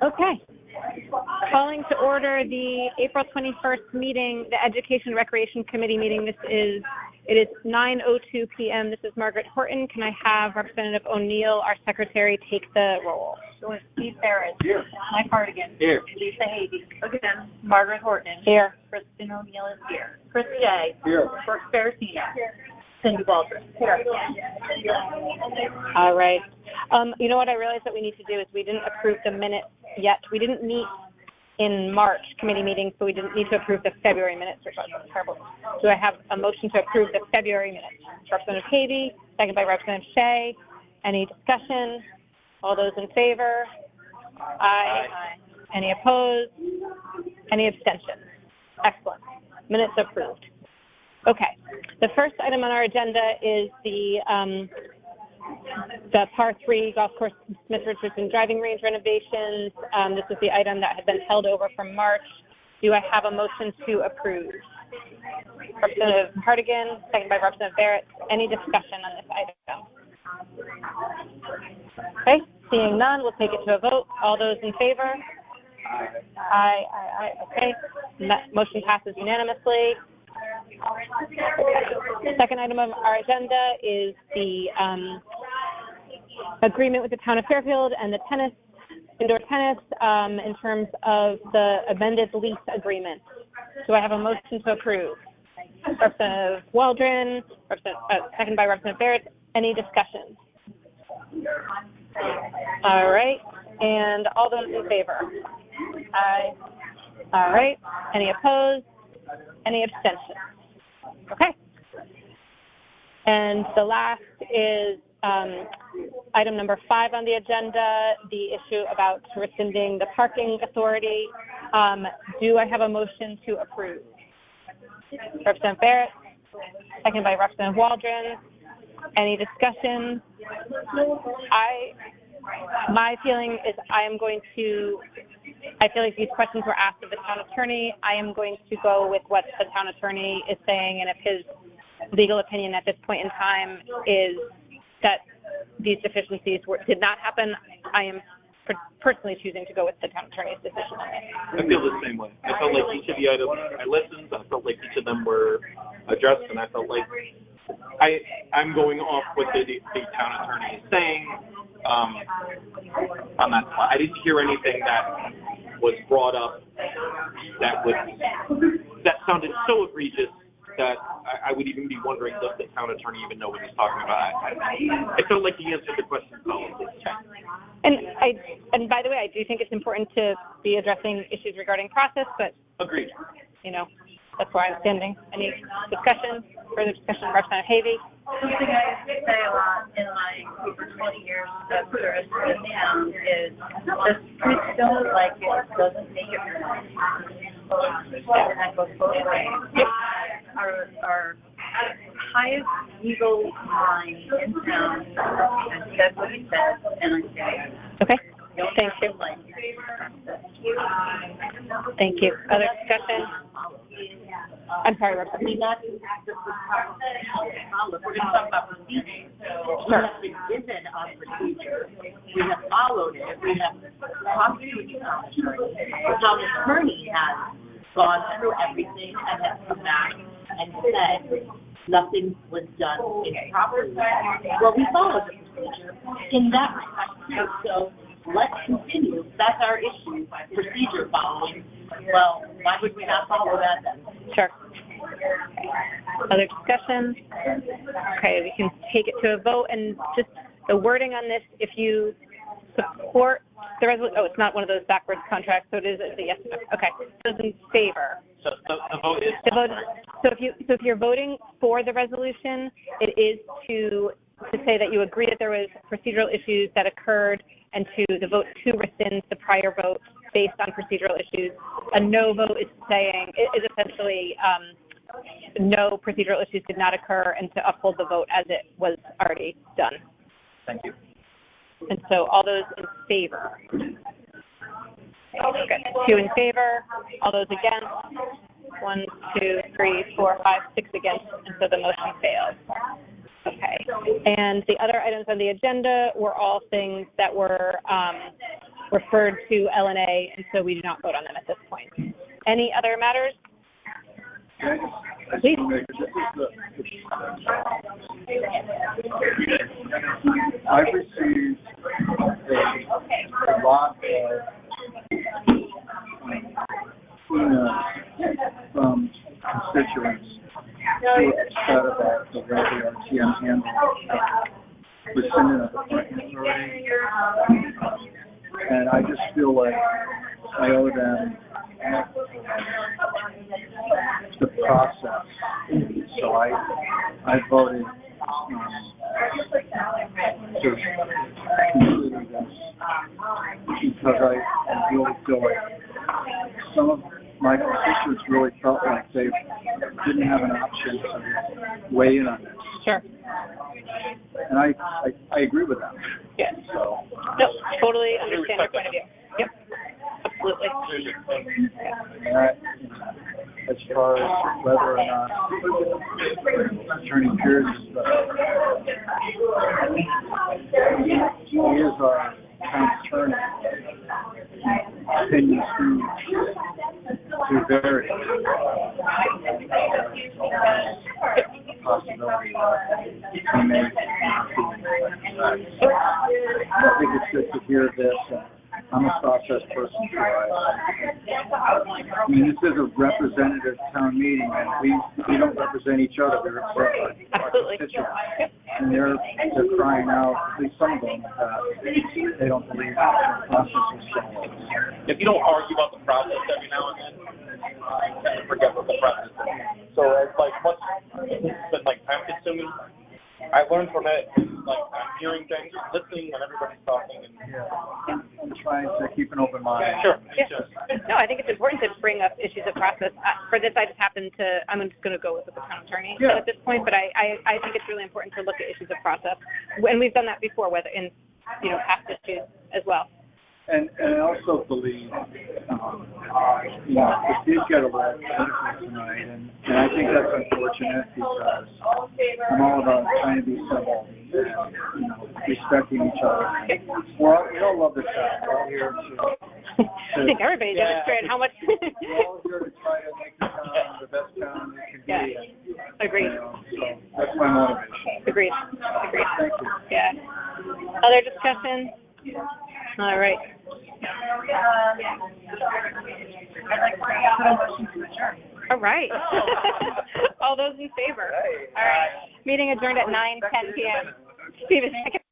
Okay. Calling to order the April 21st meeting, the Education Recreation Committee meeting. It is 9:02 p.m. This is Margaret Horton. Can I have Representative O'Neill, our secretary, take the roll? So Steve Barrett. Here. Mike Cardigan. Here. Lisa Havey. Again. Margaret Horton. Here. Kristen O'Neill is here. Chris Jay. Here. Brooke Baracino. Here. Cindy Baldwin. Here. All right. You know what I realized that we need to do is we didn't approve the minutes yet. We didn't meet in March committee meeting, so we didn't need to approve the February minutes, which was terrible. Do I have a motion to approve the February minutes? Representative Havey, second by Representative Shea. Any discussion? All those in favor? Aye. Any opposed? Any abstentions? Excellent. Minutes approved. Okay. The first item on our agenda is the Par 3 Golf Course Smith Richardson Driving Range renovations. This is the item that had been held over from March. Do I have a motion to approve? Representative Cardigan, second by Representative Barrett. Any discussion on this item? Okay, seeing none, we'll take it to a vote. All those in favor? Aye. Okay, motion passes unanimously. The second item of our agenda is the agreement with the town of Fairfield and the indoor tennis in terms of the amended lease agreement. Do I have a motion to approve? Representative Waldron, second by Representative Barrett. Any discussion? All right, and all those in favor? Aye. All right, any opposed? Any abstentions? Okay. And the last is item number 5 on the agenda, the issue about rescinding the parking authority. Do I have a motion to approve? Representative Barrett, second by Representative Waldron. Any discussion? My feeling is I feel like these questions were asked of the town attorney. I am going to go with what the town attorney is saying, and if his legal opinion at this point in time is that these deficiencies did not happen, I am personally choosing to go with the town attorney's decision on it. I feel the same way. I felt like each of the items I listened, I felt like each of them were addressed, and I felt like I'm going off what the town attorney is saying on that. I didn't hear anything that was brought up that sounded so egregious that I would even be wondering, does the town attorney even know what he's talking about? I felt like he answered the question solidly. And by the way, I do think it's important to be addressing issues regarding process, but agreed. That's where I'm standing. Any discussion? Further discussion? Representative Havey. Something I say a lot in my over 20 years of service in the town is the street don't like it doesn't make it right. And that goes both ways. Our highest legal mind in town has said what he said, and I say okay. Thank you. Thank you. Other discussion? I'm sorry, Representative. We're going to talk about procedure. We have been given a procedure. We have followed it. We have talked to the town attorney. The town attorney has gone through everything and has come back and said nothing was done improperly. Well, we followed the procedure in that respect too. So let's continue. That's our issue. Procedure following. Well, why would we not follow that then? Sure. Okay. Other discussion? Okay, we can take it to a vote, and just the wording on this, if you support the resolution, it's not one of those backwards contracts, so it is a yes. Okay, those in favor. So the vote is? So if you're voting for the resolution, it is to say that you agree that there was procedural issues that occurred, and the vote to rescind the prior vote based on procedural issues. A no vote is essentially no procedural issues did not occur, and to uphold the vote as it was already done. Thank you. And so all those in favor? Okay. 2 in favor. All those against? 1, 2, 3, 4, 5, 6 against, and so the motion fails. Okay. And the other items on the agenda were all things that were referred to LNA, and so we do not vote on them at this point. Any other matters? Please. I've received a lot of emails from constituents who are upset about the way the RTM handles rescinding of the parking authority. And I just feel like I owe them the process. So I voted to consider this because I really feel like some of my constituents really felt like they didn't have an option to weigh in on this. Sure. And I agree with them. Yes. So. No, totally understand your point of view. Yep. Absolutely. As far as whether or not Attorney Pierce he is our town attorney, opinions to vary. Possibility he may I think it's good to hear this. I'm a process person, so I mean, this is a representative town meeting, and we don't represent each other. We represent our constituents. And they're crying out, at least some of them, that they don't believe the process is changed. If you don't argue about the process every now and then, you tend to forget what the process is. So it's like much, it's been like time consuming. I learned from it, like I'm hearing things, listening when everybody's talking. And I'm trying to keep an open mind. Sure. Yeah. No, I think it's important to bring up issues of process. For this, I just happen to, I'm just going to go with the town attorney at this point, but I think it's really important to look at issues of process. And we've done that before, whether in, past issues as well. And I also believe, it did get a lot of political tonight, and I think that's unfortunate because I'm all about trying to be civil and, respecting each other. Well, we all love this town. We're all here to I think everybody demonstrated how much. we're all here to try to make the town the best town it can be. Agreed. So that's my motivation. Agreed. Thank you. Yeah. Other discussion? All right. All right. All those in favor? All right. Meeting adjourned at 9:10 p.m. Steven, second.